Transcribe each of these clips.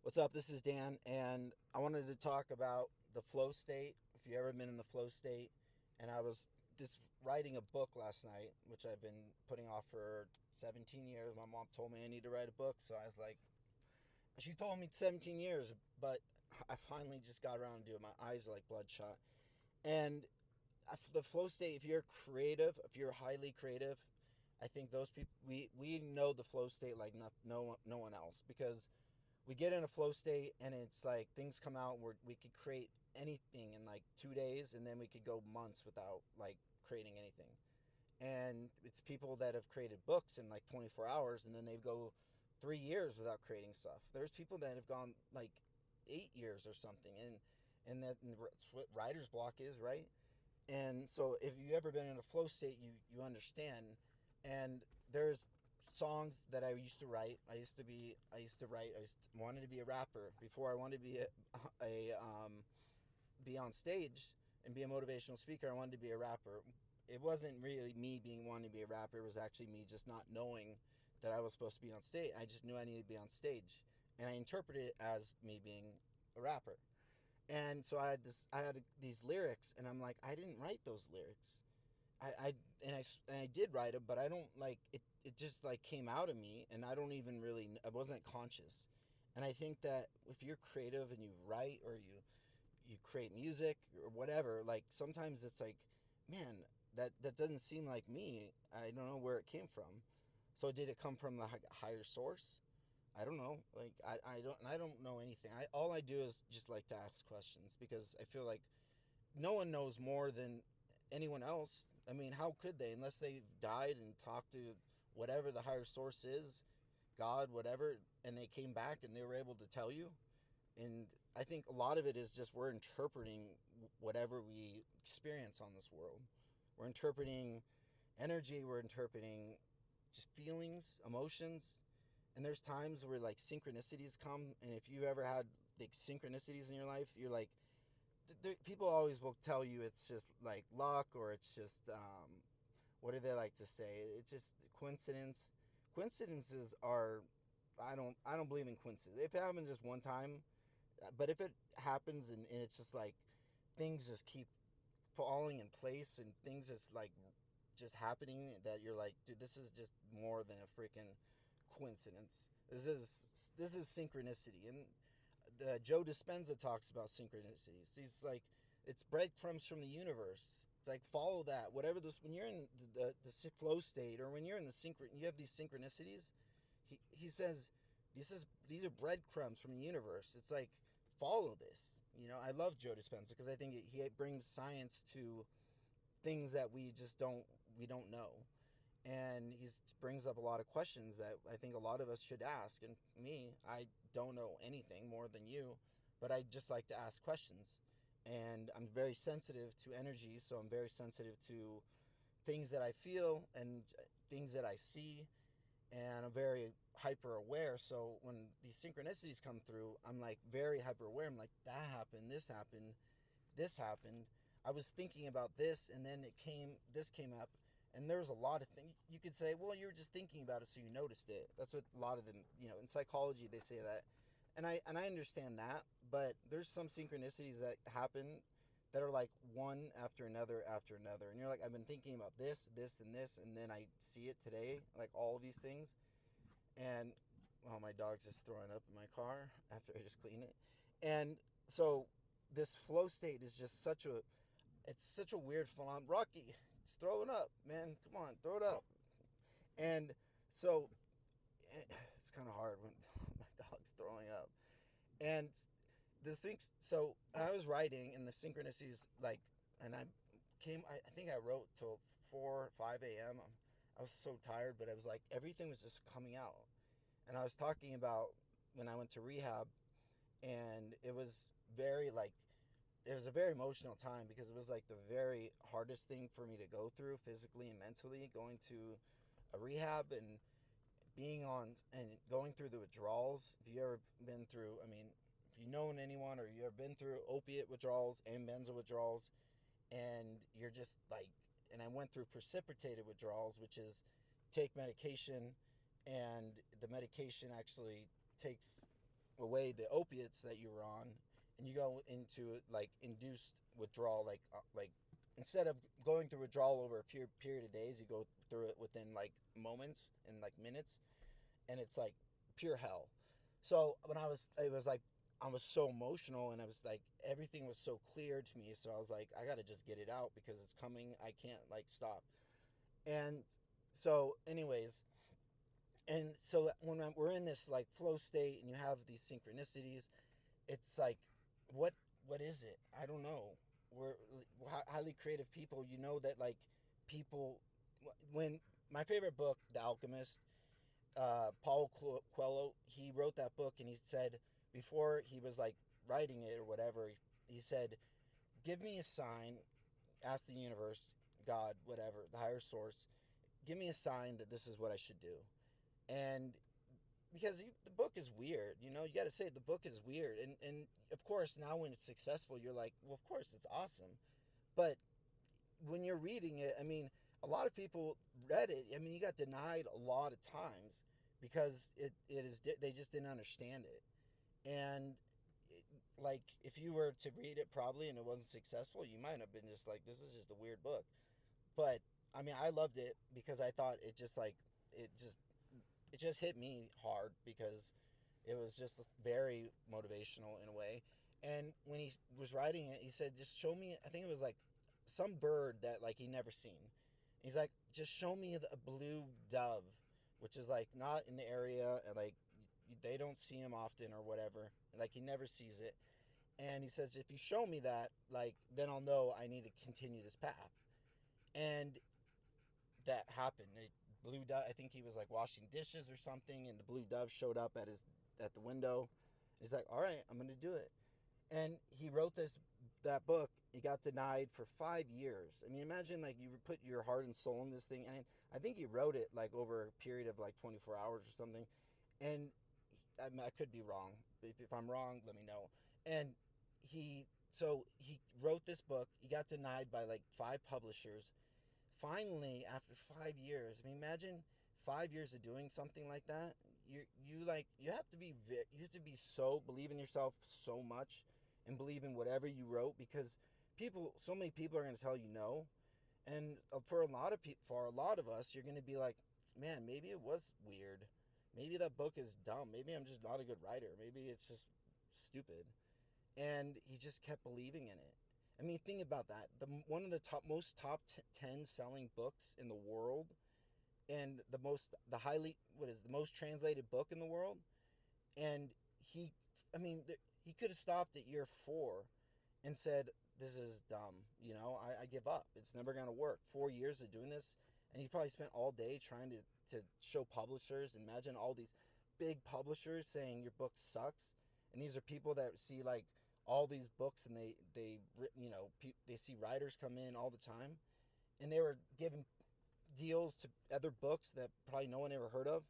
What's up? This is Dan, and I wanted to talk about the flow state. If you've ever been in the flow state, and I was just writing a book last night, which I've been putting off for 17 years. My mom told me I need to write a book, so I was like, she told me 17 years, but I finally just got around to do it. My eyes are like bloodshot. And the flow state, if you're creative, if you're highly creative, I think those people, we know the flow state like no one else, because we get in a flow state and it's like things come out where we could create anything in like 2 days, and then we could go months without like creating anything. And it's people that have created books in like 24 hours, and then they go 3 years without creating stuff. There's people that have gone like 8 years or something, and that's what writer's block is, right? And so if you ever been in a flow state, you understand. And there's songs that I used to write. I wanted to be a rapper before I wanted to be be on stage and be a motivational speaker. I wanted to be a rapper. It wasn't really me being wanting to be a rapper. It was actually me just not knowing that I was supposed to be on stage. I just knew I needed to be on stage, and I interpreted it as me being a rapper. And so I had these lyrics, and I'm like, I didn't write those lyrics. I did write them, but I don't like it. It just like came out of me, and I don't even really. I wasn't conscious. And I think that if you're creative and you write, or you create music or whatever, like sometimes it's like, man, that doesn't seem like me. I don't know where it came from. So did it come from the higher source? I don't know. Like I don't know anything. I All I do is just like to ask questions, because I feel like no one knows more than anyone else. I mean, how could they, unless they've died and talked to whatever the higher source is, God, whatever, and they came back and they were able to tell you. And I think a lot of it is just we're interpreting whatever we experience on this world. We're interpreting energy, we're interpreting just feelings, emotions. And there's times where like synchronicities come, and if you've ever had like synchronicities in your life, you're like, people always will tell you it's just like luck, or it's just what do they like to say? It's just coincidence. Coincidences are, I don't believe in coincidences. If it happens just one time, but if it happens and it's just like things just keep falling in place, and things just like just happening, that you're like, dude, this is just more than a freaking coincidence. This is synchronicity. And the Joe Dispenza talks about synchronicities. He's like, it's breadcrumbs from the universe. It's like, follow that. Whatever this, when you're in the flow state, or when you're in the you have these synchronicities. He says, these are breadcrumbs from the universe. It's like, follow this. I love Joe Dispenza because I think he brings science to things that we don't know. And he brings up a lot of questions that I think a lot of us should ask. And me, I don't know anything more than you, but I just like to ask questions. And I'm very sensitive to energy, so I'm very sensitive to things that I feel and things that I see, and I'm very hyper aware. So when these synchronicities come through, I'm like very hyper aware. I'm like, that happened, this happened, this happened. I was thinking about this, and then this came up, and there's a lot of things you could say. Well, you were just thinking about it, so you noticed it. That's what a lot of them, in psychology they say that, and I understand that. But there's some synchronicities that happen that are like one after another, and you're like, I've been thinking about this, and this, and then I see it today, like all of these things. And well, my dog's just throwing up in my car after I just clean it. And so this flow state is just such a weird phenomenon. Rocky, it's throwing up, man. Come on, throw it up. And so it's kind of hard when my dog's throwing up. And the things, so I was writing, and the synchronicities, like, and I think I wrote till 4, 5 a.m. I was so tired, but I was like, everything was just coming out. And I was talking about when I went to rehab, and it was a very emotional time, because it was like the very hardest thing for me to go through physically and mentally, going to a rehab and being on and going through the withdrawals. If you ever been through, I mean, if you known anyone, or you ever been through opiate withdrawals and benzo withdrawals, and you're just like, and I went through precipitated withdrawals, which is take medication, and the medication actually takes away the opiates that you were on, and you go into like induced withdrawal, like instead of going through withdrawal over a few period of days, you go through it within like moments and like minutes, and it's like pure hell. So when it was like I was so emotional, and I was like everything was so clear to me. So I was like, I gotta just get it out because it's coming. I can't like stop. And so, anyways, and so when we're in this like flow state, and you have these synchronicities, it's like, what what is it? I don't know. We're highly creative people. You know that like people when my favorite book, The Alchemist, Paulo Coelho, he wrote that book, and he said before he was like writing it or whatever, he said, "Give me a sign, ask the universe, God, whatever, the higher source, give me a sign that this is what I should do." And because the book is weird, you got to say the book is weird, and of course now when it's successful, you're like, well, of course it's awesome, but when you're reading it, I mean, a lot of people read it. I mean, you got denied a lot of times because it is they just didn't understand it. And like if you were to read it probably and it wasn't successful, you might have been just like, this is just a weird book. But I mean, I loved it because I thought it just it just hit me hard because it was just very motivational in a way. And when he was writing it, he said, "Just show me." I think it was like some bird that like he never seen. He's like, "Just show me a blue dove," which is like not in the area, and like they don't see him often or whatever. Like he never sees it. And he says, "If you show me that, like then I'll know I need to continue this path." And that happened. Blue dove. I think he was like washing dishes or something, and the blue dove showed up at the window. He's like, "All right, I'm gonna do it." And he wrote that book. He got denied for 5 years. I mean, imagine like you put your heart and soul in this thing, and I think he wrote it like over a period of like 24 hours or something. And I mean, I could be wrong. If I'm wrong, let me know. And he wrote this book. He got denied by like 5 publishers. Finally, after 5 years, I mean, imagine 5 years of doing something like that. You have to be so believe in yourself so much, and believe in whatever you wrote, because so many people are going to tell you no, and for a lot of people, for a lot of us, you're going to be like, man, maybe it was weird, maybe that book is dumb, maybe I'm just not a good writer, maybe it's just stupid, and he just kept believing in it. I mean, think about that. One of the top 10 selling books in the world, and the most translated book in the world, and he, I mean, he could have stopped at year 4 and said, "This is dumb. I give up. It's never gonna work." 4 years of doing this, and he probably spent all day trying to show publishers. Imagine all these big publishers saying your book sucks, and these are people that see like all these books, and they see writers come in all the time, and they were giving deals to other books that probably no one ever heard of.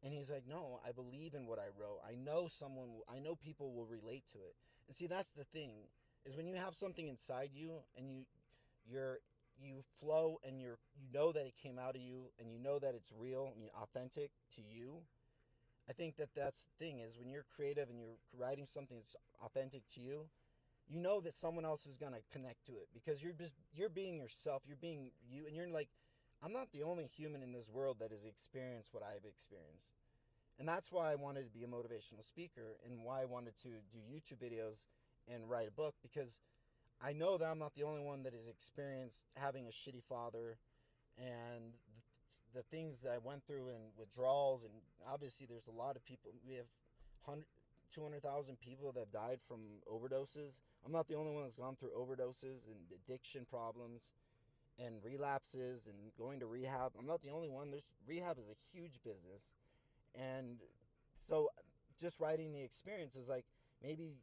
And he's like, "No, I believe in what I wrote. I know people will relate to it." And see, that's the thing, is when you have something inside you, and you flow, and you know that it came out of you, and you know that it's real and authentic to you. I think that that's the thing, is when you're creative and you're writing something that's authentic to you, you know that someone else is going to connect to it, because you're being yourself, you're being you, and you're like, I'm not the only human in this world that has experienced what I've experienced. And that's why I wanted to be a motivational speaker, and why I wanted to do YouTube videos and write a book, because I know that I'm not the only one that has experienced having a shitty father, and the things that I went through, and withdrawals. And obviously there's a lot of people. We have 200,000 people that have died from overdoses. I'm not the only one that's gone through overdoses and addiction problems and relapses and going to rehab. I'm not the only one. Rehab is a huge business. And so just writing the experience is like, maybe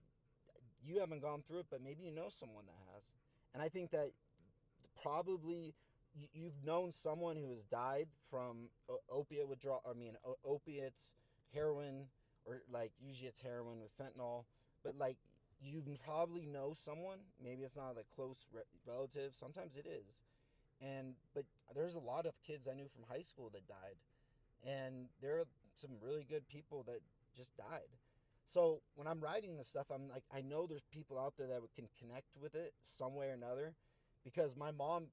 you haven't gone through it, but maybe you know someone that has. And I think that probably you've known someone who has died from opiate withdrawal. I mean, opiates, heroin, or like usually it's heroin with fentanyl. But like, you probably know someone. Maybe it's not a close relative. Sometimes it is. But there's a lot of kids I knew from high school that died, and there are some really good people that just died. So when I'm writing this stuff, I'm like, I know there's people out there that can connect with it some way or another, because my mom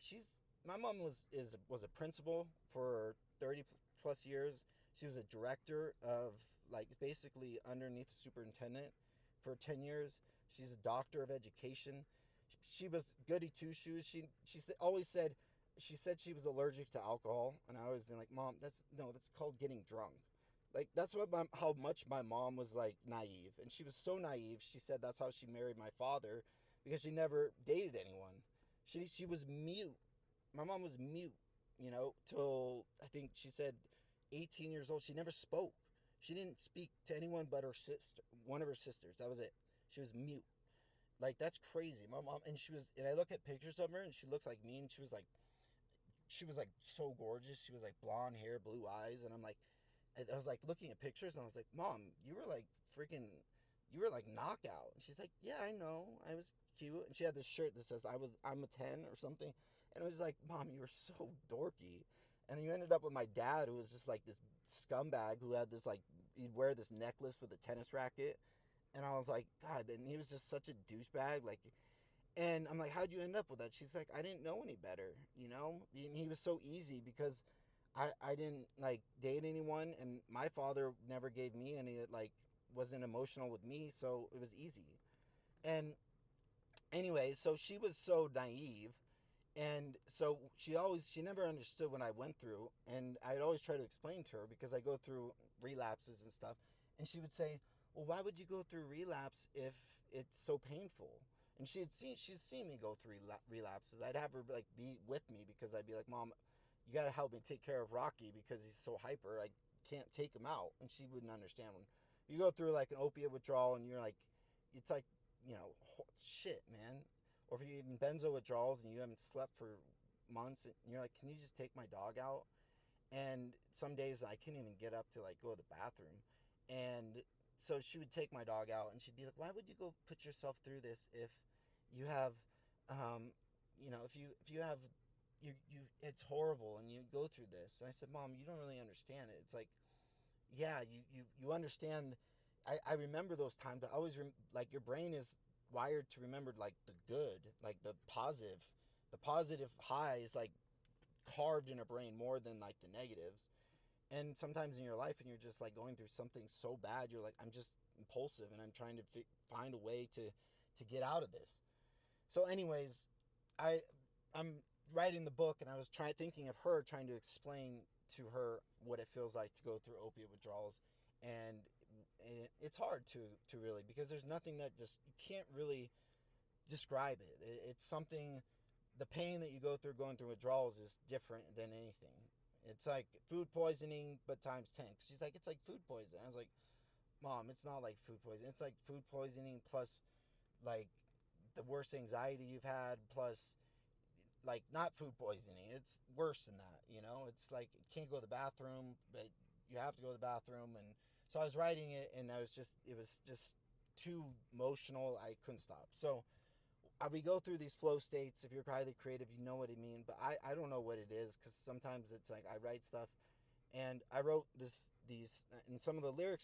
was a principal for 30 plus years. She was a director of, like, basically underneath the superintendent for 10 years. She's a doctor of education. She was goody two shoes. Always said, she said she was allergic to alcohol, and I always been like, Mom, that's called getting drunk. Like, that's how much my mom was, like, naive, and she was so naive. She said that's how she married my father, because she never dated anyone. She was mute. My mom was mute, till, I think she said, 18 years old. She never spoke. She didn't speak to anyone but her sister, one of her sisters. That was it. She was mute. Like, that's crazy. My mom, and I look at pictures of her, and she looks like me, and she was like so gorgeous. She was like blonde hair, blue eyes, and I was like looking at pictures, and I was like, Mom, you were like knockout. And she's like, Yeah, I know, I was cute. And she had this shirt that says I'm a 10 or something, and it was like, Mom, you were so dorky. And you ended up with my dad, who was just like this scumbag who had this, like, he'd wear this necklace with a tennis racket, and I was like, God, and he was just such a douchebag, like. And I'm like, how'd you end up with that? She's like, I didn't know any better, And he was so easy because I didn't, like, date anyone, and my father never gave me any, like, wasn't emotional with me, so it was easy. And anyway, so she was so naive, and so she never understood what I went through, and I'd always try to explain to her, because I go through relapses and stuff, and she would say, well, why would you go through relapse if it's so painful? And she'd seen me go through relapses. I'd have her, like, be with me, because I'd be like, Mom, you got to help me take care of Rocky, because he's so hyper. I can't take him out. And she wouldn't understand. When you go through, like, an opiate withdrawal, and you're like, it's like, shit, man. Or if you even benzo withdrawals and you haven't slept for months, and you're like, can you just take my dog out? And some days I couldn't even get up to, like, go to the bathroom. And so she would take my dog out, and she'd be like, why would you go put yourself through this if you have, if you have, it's horrible, and you go through this. And I said, Mom, you don't really understand it. It's like, yeah, you understand. I remember those times. I always like, your brain is wired to remember, like, the good, like the positive high is, like, carved in a brain more than, like, the negatives. And sometimes in your life, and you're just, like, going through something so bad, you're like, I'm just impulsive, and I'm trying to find a way to get out of this. So anyways, I I'm writing the book, and I was thinking of her, trying to explain to her what it feels like to go through opiate withdrawals. And it's hard to really, because there's nothing that, just, you can't really describe it's something. The pain that you go through going through withdrawals is different than anything. It's like food poisoning, but times 10. She's like, it's like food poisoning. I was like, Mom, it's not like food poisoning. It's like food poisoning plus, like, the worst anxiety you've had, plus, like, not food poisoning. It's worse than that. It's like, you can't go to the bathroom, but you have to go to the bathroom. And so I was writing it, and it was just too emotional. I couldn't stop. So we go through these flow states. If you're highly creative, you know what I mean. But I don't know what it is, because sometimes it's like I write stuff, and I wrote these, and some of the lyrics I